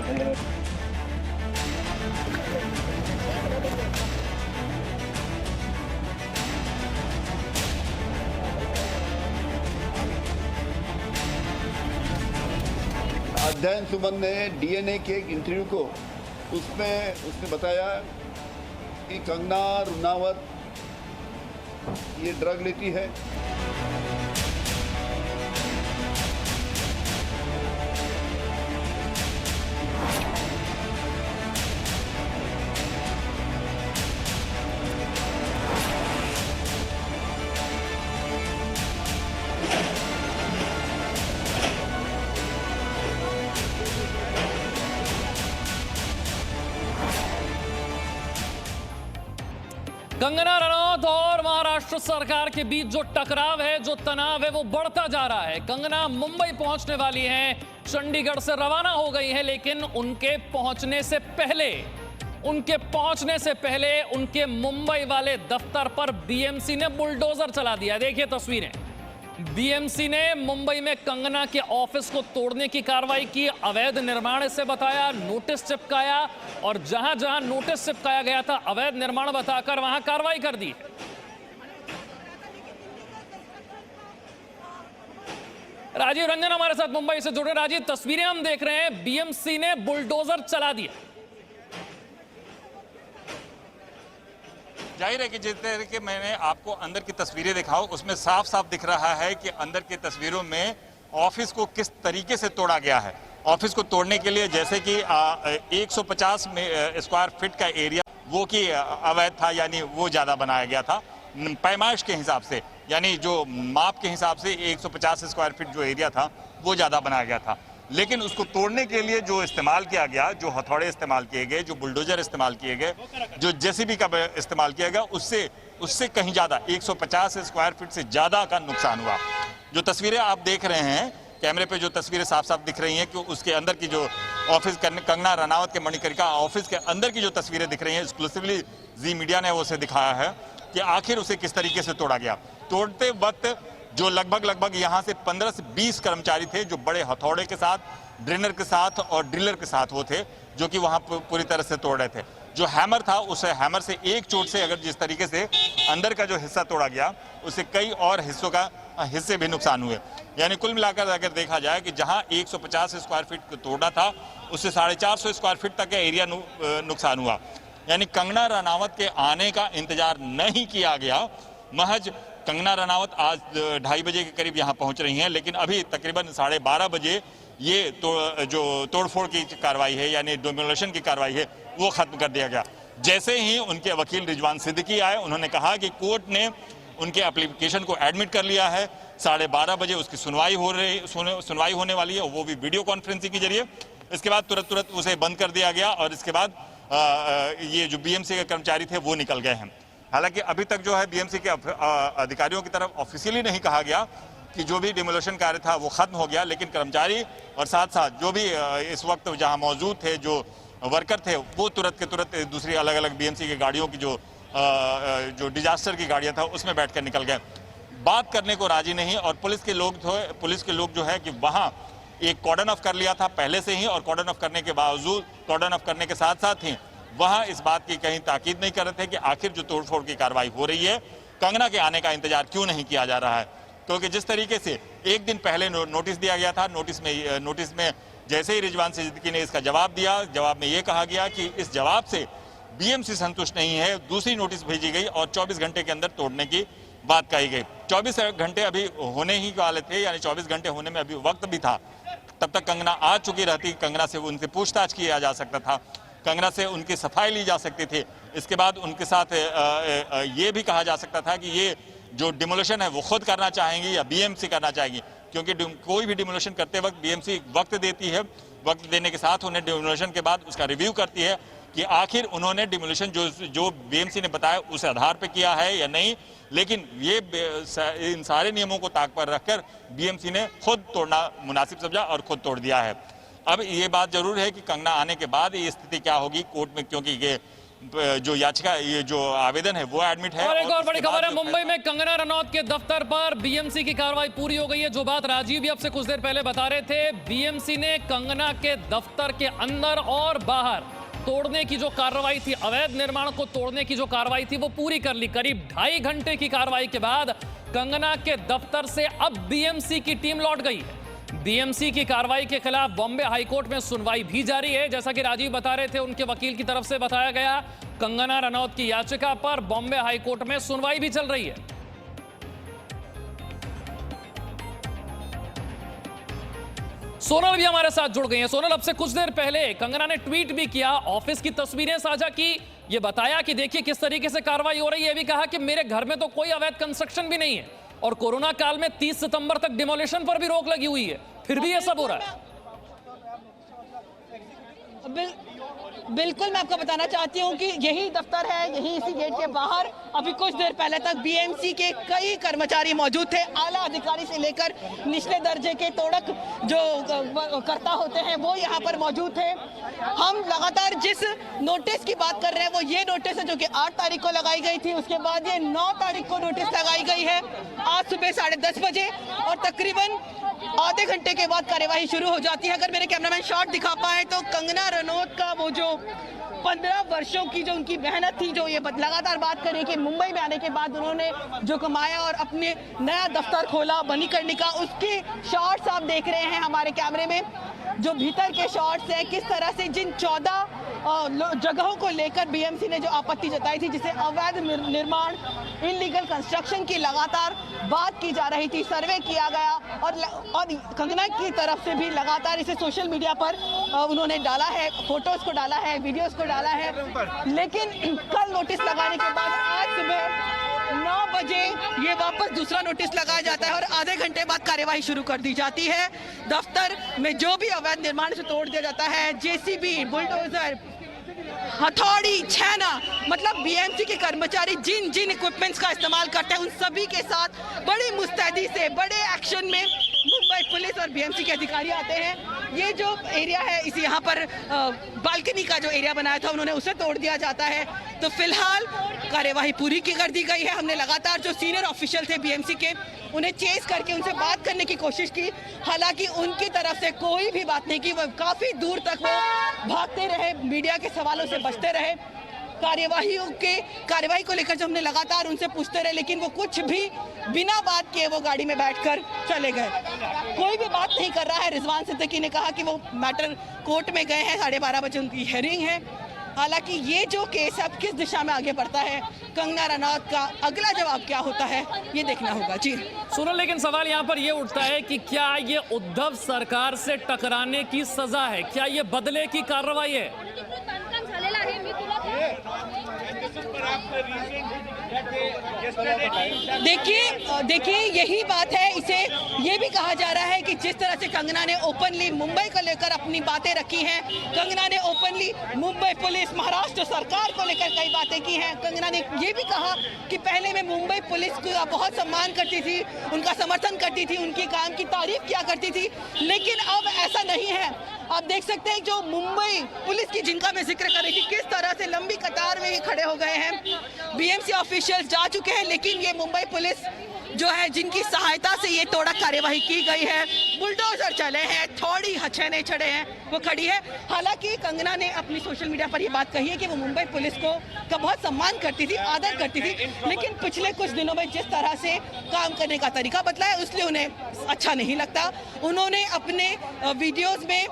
अध्ययन सुमन ने डीएनए के एक इंटरव्यू को उसमें उसने बताया कि कंगना रनावत ये ड्रग लेती है। कंगना रनौत और महाराष्ट्र सरकार के बीच जो टकराव है, जो तनाव है, वो बढ़ता जा रहा है। कंगना मुंबई पहुंचने वाली हैं, चंडीगढ़ से रवाना हो गई हैं, लेकिन उनके पहुंचने से पहले उनके मुंबई वाले दफ्तर पर बीएमसी ने बुलडोजर चला दिया। देखिए तस्वीरें। बीएमसी ने मुंबई में कंगना के ऑफिस को तोड़ने की कार्रवाई की, अवैध निर्माण इसे बताया, नोटिस चिपकाया और जहां जहां नोटिस चिपकाया गया था अवैध निर्माण बताकर वहां कार्रवाई कर दी। राजीव रंजन हमारे साथ मुंबई से जुड़े। राजीव, तस्वीरें हम देख रहे हैं, बीएमसी ने बुलडोजर चला दिया। जाहिर है कि जिस तरह के मैंने आपको अंदर की तस्वीरें दिखाओ उसमें साफ साफ दिख रहा है कि अंदर की तस्वीरों में ऑफिस को किस तरीके से तोड़ा गया है। ऑफिस को तोड़ने के लिए जैसे कि 150 स्क्वायर फीट का एरिया वो कि अवैध था, यानी वो ज़्यादा बनाया गया था पैमाइश के हिसाब से, यानी जो माप के हिसाब से 150 स्क्वायर फीट जो एरिया था वो ज़्यादा बनाया गया था। लेकिन उसको तोड़ने के लिए जो इस्तेमाल किया गया, जो हथौड़े इस्तेमाल किए गए, जो बुलडोजर इस्तेमाल किए गए, जो जेसीबी का इस्तेमाल किया गया, उससे कहीं ज़्यादा 150 स्क्वायर फीट से ज़्यादा का नुकसान हुआ। जो तस्वीरें आप देख रहे हैं कैमरे पे, जो तस्वीरें साफ साफ दिख रही हैं कि उसके अंदर की जो ऑफिस कंगना रनावत के मणिकर्णिका ऑफिस के अंदर की जो तस्वीरें दिख रही हैं, एक्सक्लूसिवली जी मीडिया ने उसे दिखाया है कि आखिर उसे किस तरीके से तोड़ा गया। तोड़ते वक्त जो लगभग यहाँ से 15 से 20 कर्मचारी थे, जो बड़े हथौड़े के साथ, ड्रिनर के साथ और ड्रिलर के साथ वो थे, जो कि वहाँ पूरी तरह से तोड़ रहे थे। जो हैमर था, उस हैमर से एक चोट से अगर जिस तरीके से अंदर का जो हिस्सा तोड़ा गया, उससे कई और हिस्से भी नुकसान हुए। यानी कुल मिलाकर अगर देखा जाए कि जहाँ 150 स्क्वायर फीट को तोड़ा था, उससे 450 स्क्वायर फीट तक का एरिया नुकसान हुआ। यानी कंगना रनावत के आने का इंतजार नहीं किया गया। महज कंगना रनावत आज 2:30 बजे के करीब यहाँ पहुँच रही हैं, लेकिन अभी तकरीबन 12:30 बजे ये जो तोड़फोड़ की कार्रवाई है, यानी डिमोलिशन की कार्रवाई है, वो खत्म कर दिया गया। जैसे ही उनके वकील रिजवान सिद्दीकी आए, उन्होंने कहा कि कोर्ट ने उनके एप्लीकेशन को एडमिट कर लिया है। 12:30 बजे उसकी सुनवाई होने वाली है, वो भी वीडियो कॉन्फ्रेंसिंग के जरिए। इसके बाद तुरंत उसे बंद कर दिया गया और इसके बाद ये जो बीएमसी के कर्मचारी थे वो निकल गए हैं। हालांकि अभी तक जो है बीएमसी के अधिकारियों की तरफ ऑफिशियली नहीं कहा गया कि जो भी डिमोलिशन कार्य था वो खत्म हो गया, लेकिन कर्मचारी और साथ साथ जो भी इस वक्त जहां मौजूद थे, जो वर्कर थे, वो तुरंत के तुरंत दूसरी अलग अलग बीएमसी की गाड़ियों की जो डिजास्टर की गाड़ियां था उसमें बैठकर निकल गए। बात करने को राजी नहीं। और पुलिस के लोग जो है कि वहां एक कॉर्डन ऑफ कर लिया था पहले से ही, और कॉर्डन ऑफ करने के बावजूद, कॉर्डन ऑफ करने के साथ साथ ही वहां इस बात की कहीं ताकीद नहीं कर रहे थे कि आखिर जो तोड़फोड़ की कार्रवाई हो रही है, कंगना के आने का इंतजार क्यों नहीं किया जा रहा है। क्योंकि जिस तरीके से एक दिन पहले नोटिस दिया गया था, नोटिस में जैसे ही रिजवान सिद्दीकी ने इसका जवाब दिया, जवाब में ये कहा गया कि इस जवाब से बीएमसी संतुष्ट नहीं है, दूसरी नोटिस भेजी गई और 24 घंटे के अंदर तोड़ने की बात कही गई। 24 घंटे अभी होने ही वाले थे, यानी 24 घंटे होने में अभी वक्त भी था। तब तक कंगना आ चुकी रहती, कंगना से उनसे पूछताछ किया जा सकता था, कंगना से उनकी सफाई ली जा सकती थी। इसके बाद उनके साथ ये भी कहा जा सकता था कि ये जो डिमोलिशन है वो खुद करना चाहेंगी या बीएमसी करना चाहेगी, क्योंकि कोई भी डिमोलिशन करते वक्त बीएमसी वक्त देती है। वक्त देने के साथ उन्हें डिमोलिशन के बाद उसका रिव्यू करती है कि आखिर उन्होंने डिमोलिशन जो बीएमसी ने बताया उस आधार पर किया है या नहीं। लेकिन ये इन सारे नियमों को ताक पर रखकर बीएमसी ने खुद तोड़ना मुनासिब समझा और खुद तोड़ दिया है। अब ये बात जरूर है कि कंगना आने के बाद ये स्थिति क्या होगी कोर्ट में, क्योंकि ये जो याचिका, ये जो आवेदन है वो एडमिट है। और एक और बड़ी इसके बाद खबर है, जो मुंबई में कंगना रनौत के दफ्तर पर बीएमसी की कार्रवाई पूरी हो गई है। जो बात राजीव भी अब से कुछ देर पहले बता रहे थे, बीएमसी ने कंगना के दफ्तर के अंदर और बाहर तोड़ने की जो कार्रवाई थी, अवैध निर्माण को तोड़ने की जो कार्रवाई थी, वो पूरी कर ली। करीब 2.5 घंटे की कार्रवाई के बाद कंगना के दफ्तर से अब बीएमसी की टीम लौट गई है। बीएमसी की कार्रवाई के खिलाफ बॉम्बे हाईकोर्ट में सुनवाई भी जारी है। जैसा कि राजीव बता रहे थे, उनके वकील की तरफ से बताया गया, कंगना रनौत की याचिका पर बॉम्बे हाईकोर्ट में सुनवाई भी चल रही है। सोनल भी हमारे साथ जुड़ गई हैं। सोनल, अब से कुछ देर पहले कंगना ने ट्वीट भी किया, ऑफिस की तस्वीरें साझा की, ये बताया कि देखिए किस तरीके से कार्रवाई हो रही है। ये भी कहा कि मेरे घर में तो कोई अवैध कंस्ट्रक्शन भी नहीं है और कोरोना काल में 30 सितंबर तक डिमोलिशन पर भी रोक लगी हुई है, फिर भी ये सब हो रहा है। बिल्कुल, मैं आपको बताना चाहती हूँ कि यही दफ्तर है, यही इसी गेट के बाहर अभी कुछ देर पहले तक बीएमसी के कई कर्मचारी मौजूद थे। आला अधिकारी से लेकर निचले दर्जे के तोड़क जो कर्ता होते हैं वो यहाँ पर मौजूद थे। हम लगातार जिस नोटिस की बात कर रहे हैं वो ये नोटिस है जो कि 8 तारीख को लगाई गई थी। उसके बाद ये 9 तारीख को नोटिस लगाई गई है आज सुबह 10:30 बजे और तकरीबन आधे घंटे के बाद कार्यवाही शुरू हो जाती है। अगर मेरे कैमरामैन शॉट दिखा पाए तो कंगना रनौत का वो जो 15 वर्षों की जो उनकी मेहनत थी, जो ये लगातार बात करें कि मुंबई में आने के बाद उन्होंने जो कमाया और अपने नया दफ्तर खोला मणिकर्णिका, उसके शॉट्स आप देख रहे हैं हमारे कैमरे में। जो भीतर के शॉट्स हैं, किस तरह से जिन 14 जगहों को लेकर बीएमसी ने जो आपत्ति जताई थी, जिसे अवैध निर्माण, इलीगल कंस्ट्रक्शन की लगातार बात की जा रही थी, सर्वे किया गया और कंगना की तरफ से भी लगातार इसे सोशल मीडिया पर उन्होंने डाला है, फोटोज को डाला है, वीडियोस को डाला है। लेकिन कल नोटिस लगाने के बाद आज सुबह 9 बजे ये वापस दूसरा नोटिस लगाया जाता है और आधे घंटे बाद कार्यवाही शुरू कर दी जाती है। दफ्तर में जो भी अवैध निर्माण से तोड़ दिया जाता है, जेसीबी, बुलडोजर, हथौड़ी, छेना, मतलब बीएमसी के कर्मचारी जिन जिन इक्विपमेंट्स का इस्तेमाल करते हैं उन सभी के साथ बड़ी मुस्तैदी से बड़े एक्शन में मुंबई पुलिस और बीएमसी के अधिकारी आते हैं। ये जो एरिया है, इस यहाँ पर बालकनी का जो एरिया बनाया था उन्होंने उसे तोड़ दिया जाता है। तो फिलहाल कार्यवाही पूरी की कर दी गई है। हमने लगातार जो सीनियर ऑफिशियल थे बीएमसी के, उन्हें चेस करके उनसे बात करने की कोशिश की, हालांकि उनकी तरफ से कोई भी बात नहीं की। वो काफ़ी दूर तक वो भागते रहे, मीडिया के सवालों से बचते रहे। कार्यवाही को लेकर जो हमने लगातार उनसे पूछते रहे, लेकिन वो कुछ भी बिना बात किए वो गाड़ी में बैठकर चले गए। कोई भी बात नहीं कर रहा है। रिजवान सिद्दीकी ने कहा कि वो मैटर कोर्ट में गए हैं, 12:30 बजे उनकी हियरिंग है। हालांकि ये जो केस अब किस दिशा में आगे बढ़ता है, कंगना रनौत का अगला जवाब क्या होता है, ये देखना होगा। जी सुनो, लेकिन सवाल यहाँ पर ये उठता है कि क्या ये उद्धव सरकार से टकराने की सजा है, क्या ये बदले की कार्रवाई है? देखिए यही बात है। इसे ये भी कहा जा रहा है कि जिस तरह से कंगना ने ओपनली मुंबई को लेकर अपनी बातें रखी हैं, कंगना ने ओपनली मुंबई पुलिस, महाराष्ट्र सरकार को लेकर कई बातें की हैं। कंगना ने ये भी कहा कि पहले मैं मुंबई पुलिस का बहुत सम्मान करती थी, उनका समर्थन करती थी, उनकी काम की तारीफ किया करती थी, लेकिन अब ऐसा नहीं है। आप देख सकते हैं जो मुंबई पुलिस की जिनका मैं जिक्र कर रही थी, किस तरह से लंबी कतार में ये खड़े हो गए हैं। बीएमसी ऑफिशियल्स जा चुके हैं, लेकिन ये मुंबई पुलिस जो है, जिनकी सहायता से ये तोड़क कार्यवाही की गई है, बुलडोजर चले हैं, थोड़ी हथेने चढ़े हैं, वो खड़ी है। हालांकि कंगना ने अपनी सोशल मीडिया पर ये बात कही है कि वो मुंबई पुलिस का बहुत सम्मान करती थी, आदर करती थी, लेकिन पिछले कुछ दिनों में जिस तरह से काम करने का तरीका बदला है उसलिए उन्हें अच्छा नहीं लगता। उन्होंने अपने वीडियोज़ में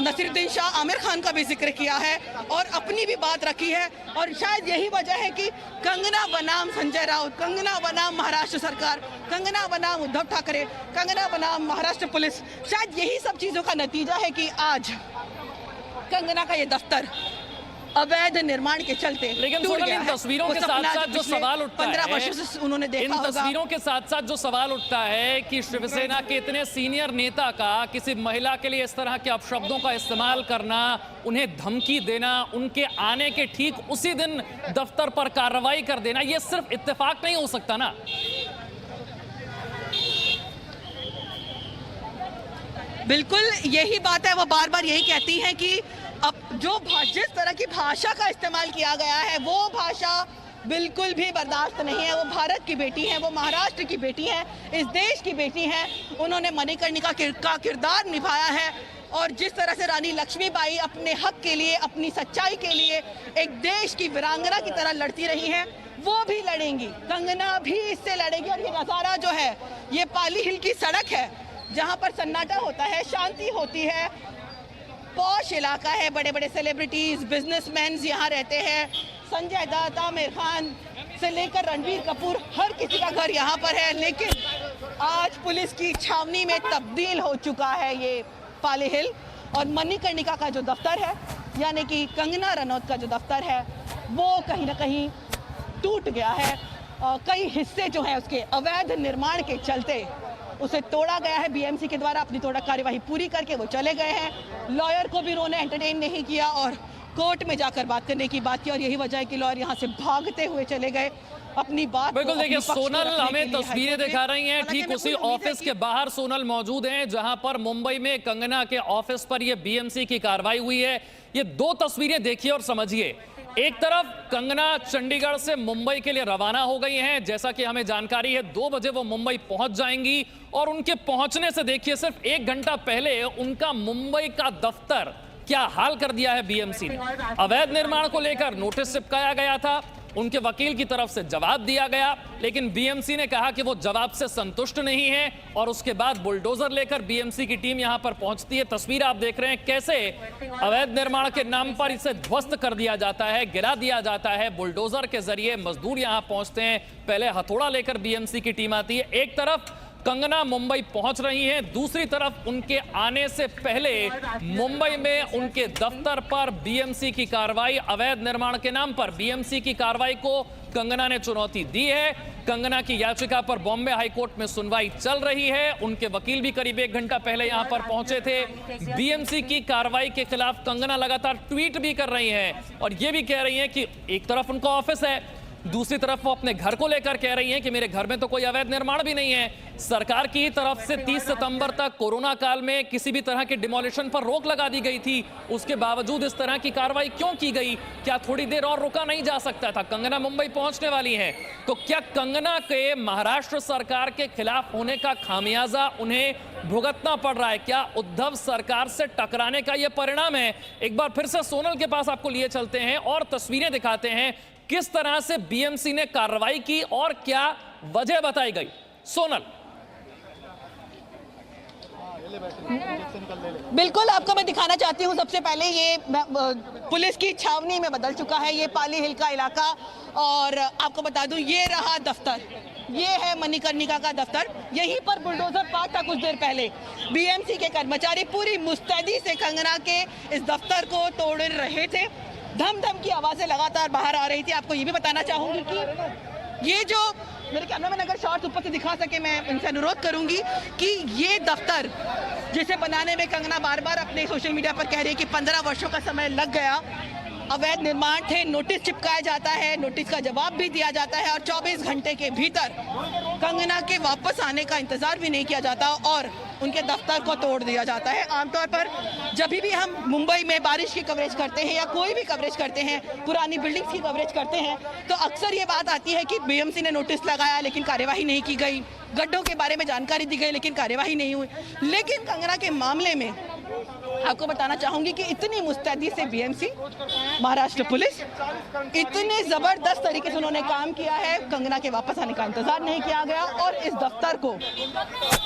नसीरुद्दीन शाह, आमिर खान का भी जिक्र किया है और अपनी भी बात रखी है। और शायद यही वजह है कि कंगना बनाम संजय राउत, कंगना बनाम महाराष्ट्र सरकार, कंगना बनाम उद्धव ठाकरे, कंगना बनाम महाराष्ट्र पुलिस, शायद यही सब चीज़ों का नतीजा है कि आज कंगना का ये दफ्तर अवैध निर्माण के चलते लेकिन इन तस्वीरों के साथ साथ जो सवाल उठता है, 15 वर्षों से उन्होंने देखा इन तस्वीरों के साथ साथ जो सवाल उठता है कि शिवसेना के इतने सीनियर नेता का किसी महिला के लिए इस तरह के अपशब्दों का इस्तेमाल करना, उन्हें धमकी देना, उनके आने के ठीक उसी दिन दफ्तर पर कार्रवाई कर देना, ये सिर्फ इत्तेफाक नहीं हो सकता ना। बिल्कुल यही बात है। वो बार बार यही कहती हैं कि अब जो जिस तरह की भाषा का इस्तेमाल किया गया है वो भाषा बिल्कुल भी बर्दाश्त नहीं है। वो भारत की बेटी है, वो महाराष्ट्र की बेटी है, इस देश की बेटी है। उन्होंने मणिकर्णिका का किरदार निभाया है और जिस तरह से रानी लक्ष्मीबाई अपने हक के लिए, अपनी सच्चाई के लिए एक देश की वीरांगना की तरह लड़ती रही हैं, वो भी लड़ेंगी। कंगना भी इससे लड़ेगी। और ये नज़ारा जो है ये पाली हिल की सड़क है जहाँ पर सन्नाटा होता है, शांति होती है, पॉश इलाका है, बड़े बड़े सेलिब्रिटीज, बिजनेसमैन यहाँ रहते हैं। संजय दत्त, आमिर खान से लेकर रणबीर कपूर, हर किसी का घर यहाँ पर है। लेकिन आज पुलिस की छावनी में तब्दील हो चुका है ये पाली हिल। और मणिकर्णिका का जो दफ्तर है, यानी कि कंगना रनौत का जो दफ्तर है, वो कहीं ना कहीं टूट गया है। कई हिस्से जो हैं उसके अवैध निर्माण के चलते उसे तोड़ा गया है। बीएमसी के द्वारा अपनी तोड़ा कार्यवाही पूरी करके वो चले गए हैं। लॉयर को भी उन्होंने एंटरटेन नहीं किया और कोर्ट में जाकर बात करने की बात की। और यही वजह है कि लॉयर यहाँ से भागते हुए चले गए अपनी बात। बिल्कुल, देखिए सोनल हमें तस्वीरें दिखा रही हैं, ठीक उसी ऑफिस के बाहर सोनल मौजूद हैं जहां पर मुंबई में कंगना के ऑफिस पर ये बीएमसी की कार्रवाई हुई है। ये दो तस्वीरें देखिए और समझिए। एक तरफ कंगना चंडीगढ़ से मुंबई के लिए रवाना हो गई हैं, जैसा कि हमें जानकारी है 2 बजे वो मुंबई पहुंच जाएंगी। और उनके पहुंचने से देखिए सिर्फ 1 घंटा पहले उनका मुंबई का दफ्तर क्या हाल कर दिया है बीएमसी ने। अवैध निर्माण को लेकर नोटिस चिपकाया गया था, उनके वकील की तरफ से जवाब दिया गया, लेकिन बीएमसी ने कहा कि वो जवाब से संतुष्ट नहीं है और उसके बाद बुलडोजर लेकर बीएमसी की टीम यहां पर पहुंचती है। तस्वीर आप देख रहे हैं कैसे अवैध निर्माण के नाम पर इसे ध्वस्त कर दिया जाता है, गिरा दिया जाता है। बुलडोजर के जरिए मजदूर यहां पहुंचते हैं, पहले हथौड़ा लेकर बीएमसी की टीम आती है। एक तरफ कंगना मुंबई पहुंच रही हैं, दूसरी तरफ उनके आने से पहले मुंबई में उनके दफ्तर पर बीएमसी की कार्रवाई, अवैध निर्माण के नाम पर बीएमसी की कार्रवाई को कंगना ने चुनौती दी है। कंगना की याचिका पर बॉम्बे हाईकोर्ट में सुनवाई चल रही है। उनके वकील भी करीब 1 घंटा पहले यहां पर पहुंचे थे। बीएमसी की कार्रवाई के खिलाफ कंगना लगातार ट्वीट भी कर रही हैं और यह भी कह रही हैं कि एक तरफ उनका ऑफिस है, दूसरी तरफ वो अपने घर को लेकर कह रही हैं कि मेरे घर में तो कोई अवैध निर्माण भी नहीं है। सरकार की तरफ से 30 सितंबर तक कोरोना काल में किसी भी तरह के डिमोलिशन पर रोक लगा दी गई थी, उसके बावजूद इस तरह की कार्रवाई क्यों की गई? क्या थोड़ी देर और रुका नहीं जा सकता था? कंगना मुंबई पहुंचने वाली है, तो क्या कंगना के महाराष्ट्र सरकार के खिलाफ होने का खामियाजा उन्हें भुगतना पड़ रहा है? क्या उद्धव सरकार से टकराने का यह परिणाम है? एक बार फिर से सोनल के पास आपको लिए चलते हैं और तस्वीरें दिखाते हैं किस तरह से बीएमसी ने कार्रवाई की और क्या वजह बताई गई। सोनल। बिल्कुल, आपको मैं दिखाना चाहती हूँ। सबसे पहले ये पुलिस की छावनी में बदल चुका है ये पाली हिल का इलाका। और आपको बता दूं ये रहा दफ्तर, ये है मणिकर्णिका का दफ्तर। यहीं पर बुलडोजर पार्क था कुछ देर पहले। बीएमसी के कर्मचारी पूरी मुस्तैदी से कंगना के इस दफ्तर को तोड़ रहे थे। धम धम की आवाजें लगातार बाहर आ रही थी। आपको ये भी बताना चाहूंगी कि ये जो मेरे कैमरा मैन अगर शॉर्ट्स ऊपर से दिखा सके, मैं इनसे अनुरोध करूंगी कि ये दफ्तर जिसे बनाने में कंगना बार बार अपने सोशल मीडिया पर कह रही है कि 15 वर्षों का समय लग गया, अवैध निर्माण थे, नोटिस चिपकाया जाता है, नोटिस का जवाब भी दिया जाता है और 24 घंटे के भीतर कंगना के वापस आने का इंतजार भी नहीं किया जाता और उनके दफ्तर को तोड़ दिया जाता है। आमतौर पर जब भी हम मुंबई में बारिश की कवरेज करते हैं या कोई भी कवरेज करते हैं, पुरानी बिल्डिंग्स की कवरेज करते हैं, तो अक्सर ये बात आती है कि बीएमसी ने नोटिस लगाया लेकिन कार्यवाही नहीं की गई, गड्ढों के बारे में जानकारी दी गई लेकिन कार्यवाही नहीं हुई। लेकिन कंगना के मामले में आपको बताना चाहूंगी कि इतनी मुस्तैदी से बीएमसी, महाराष्ट्र पुलिस, इतने जबरदस्त तरीके से उन्होंने काम किया है, कंगना के वापस आने का इंतजार नहीं किया गया और इस दफ्तर को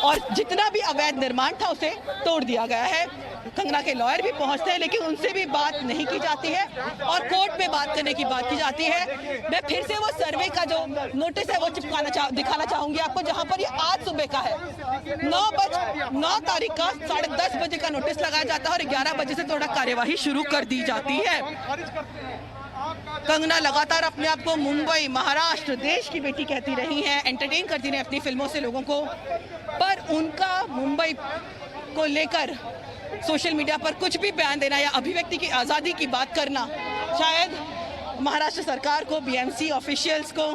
और जितना भी अवैध निर्माण था उसे तोड़ दिया गया है। कंगना के लॉयर भी पहुंचते हैं लेकिन उनसे भी बात नहीं की जाती है और कोर्ट में बात करने की बात की जाती है। मैं फिर से वो सर्वे का जो नोटिस है वो दिखाना चाहूंगी आपको, जहां पर ये आज सुबह का है। 9 तारीख का 10:30 बजे का नोटिस लगाया जाता है और 11 बजे से थोड़ा कार्यवाही शुरू कर दी जाती है। कंगना लगातार अपने आप को मुंबई, महाराष्ट्र, देश की बेटी कहती रही हैं, एंटरटेन करती रही अपनी फिल्मों से लोगों को, पर उनका मुंबई को लेकर सोशल मीडिया पर कुछ भी बयान देना या अभिव्यक्ति की आज़ादी की बात करना शायद महाराष्ट्र सरकार को, बीएमसी ऑफिशियल्स को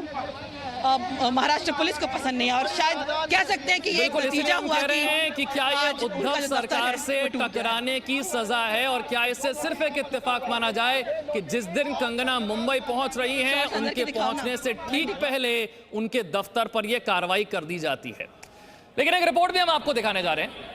महाराष्ट्र पुलिस को पसंद नहीं है और शायद कह सकते हैं कि ये एक बिल्कुल, इसलिए नतीजा हम हुआ कह रहे हैं कि क्या ये आज उनका उद्धव जो दफ्तर सरकार है, से वो टूट गया। टकराने की सजा है और क्या इससे सिर्फ एक इत्तेफाक माना जाए कि जिस दिन कंगना मुंबई पहुंच रही हैं उनके पहुंचने से ठीक पहले उनके दफ्तर पर यह कार्रवाई कर दी जाती है। लेकिन एक रिपोर्ट भी हम आपको दिखाने जा रहे हैं,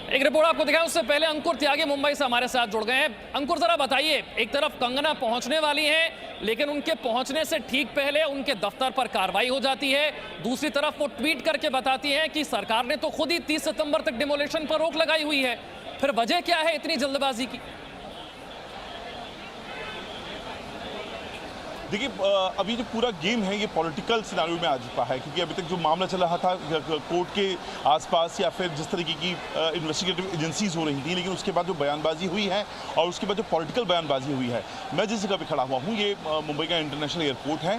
एक रिपोर्ट आपको दिखाएं उससे पहले अंकुर त्यागी मुंबई से हमारे साथ जुड़ गए हैं। अंकुर, जरा बताइए, एक तरफ कंगना पहुंचने वाली हैं लेकिन उनके पहुंचने से ठीक पहले उनके दफ्तर पर कार्रवाई हो जाती है, दूसरी तरफ वो ट्वीट करके बताती हैं कि सरकार ने तो खुद ही 30 सितंबर तक डिमोलिशन पर रोक लगाई हुई है। फिर वजह क्या है इतनी जल्दबाजी की? देखिए, अभी जो पूरा गेम है ये पॉलिटिकल सिनारियो में आ चुका है, क्योंकि अभी तक जो मामला चल रहा था कोर्ट के आसपास या फिर जिस तरीके की इन्वेस्टिगेटिव एजेंसीज हो रही थी, लेकिन उसके बाद जो बयानबाजी हुई है और उसके बाद जो पॉलिटिकल बयानबाजी हुई है, मैं जिस जगह पे खड़ा हुआ हूँ ये मुंबई का इंटरनेशनल एयरपोर्ट है।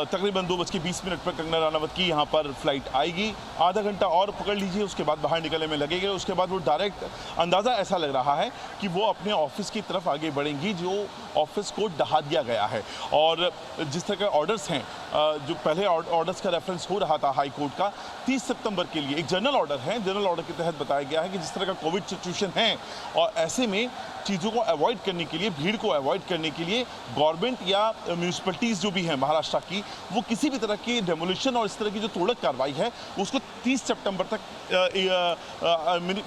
तकरीबन 2:20 पर कंगना रनावत की यहाँ पर फ्लाइट आएगी, आधा घंटा और पकड़ लीजिए, उसके बाद बाहर निकलने में लगेगा। उसके बाद वो डायरेक्ट अंदाज़ा ऐसा लग रहा है कि वो अपने ऑफिस की तरफ आगे बढ़ेंगी, जो ऑफिस को ढहा दिया गया है। और जिस तरह के ऑर्डर्स हैं, जो पहले ऑर्डर्स का रेफरेंस हो रहा था हाई कोर्ट का, 30 सितंबर के लिए एक जनरल ऑर्डर है। जनरल ऑर्डर के तहत बताया गया है कि जिस तरह का कोविड सिचुएशन है और ऐसे में चीज़ों को अवॉइड करने के लिए, भीड़ को अवॉइड करने के लिए गवर्नमेंट या म्यूनिसिपैलिटीज़ जो भी हैं महाराष्ट्र की, वो किसी भी तरह की डेमोलिशन और इस तरह की जो तोड़क कार्रवाई है उसको 30 सितंबर तक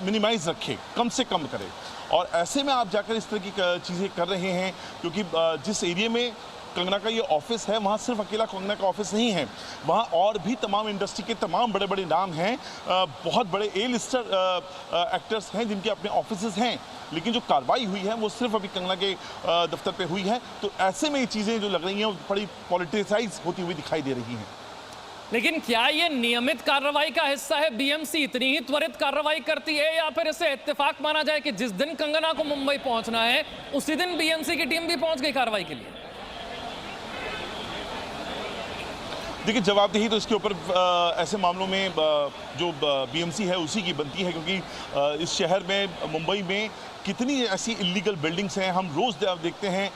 मिनिमाइज रखे, कम से कम करें। और ऐसे में आप जाकर इस तरह की चीज़ें कर रहे हैं, क्योंकि जिस एरिया में कंगना का ये ऑफिस है वहाँ सिर्फ अकेला कंगना का ऑफिस नहीं है, वहाँ और भी तमाम इंडस्ट्री के तमाम बड़े बड़े नाम हैं, बहुत बड़े ए लिस्टर एक्टर्स हैं जिनके अपने ऑफिसेज हैं, लेकिन जो कार्रवाई हुई है वो सिर्फ अभी कंगना के दफ्तर पे हुई है। तो ऐसे में ये चीज़ें जो लग रही हैं वो बड़ी पॉलिटिसाइज होती हुई दिखाई दे रही हैं। लेकिन क्या ये नियमित कार्रवाई का हिस्सा है? बीएमसी इतनी ही त्वरित कार्रवाई करती है या फिर इसे इत्तेफाक माना जाए कि जिस दिन कंगना को मुंबई पहुंचना है उसी दिन बीएमसी की टीम भी पहुंच गई कार्रवाई के लिए? देखिए, जवाबदेही तो इसके ऊपर ऐसे मामलों में जो बीएमसी है उसी की बनती है, क्योंकि इस शहर में, मुंबई में कितनी ऐसी इलीगल बिल्डिंग्स हैं। हम रोज़ देखते हैं,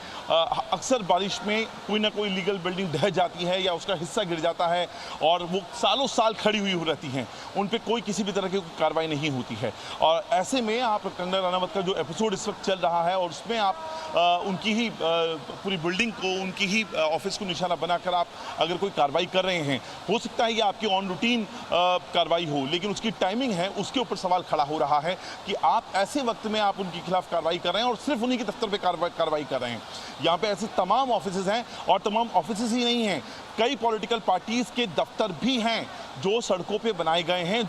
अक्सर बारिश में कोई ना कोई इलीगल बिल्डिंग ढह जाती है या उसका हिस्सा गिर जाता है और वो सालों साल खड़ी हुई रहती हैं, उन पे कोई किसी भी तरह की कार्रवाई नहीं होती है। और ऐसे में आप कंगना रनावत का जो एपिसोड इस वक्त चल रहा है और उसमें आप उनकी ही पूरी बिल्डिंग को, उनकी ही ऑफिस को निशाना बनाकर आप अगर कोई कार्रवाई कर रहे हैं, हो सकता है ये आपकी ऑन रूटीन कार्रवाई हो, लेकिन उसकी टाइमिंग है उसके ऊपर सवाल खड़ा हो रहा है कि आप ऐसे वक्त में आप उनके खिलाफ कार्रवाई कर रहे हैं और सिर्फ उन्हीं के दफ्तर पे कार्रवाई कर रहे हैं। यहाँ पे ऐसे तमाम ऑफिसेज हैं और तमाम ऑफिसेज ही नहीं हैं, कई पॉलिटिकल पार्टीज के दफ्तर भी हैं जो सड़कों पे बनाए गए हैं,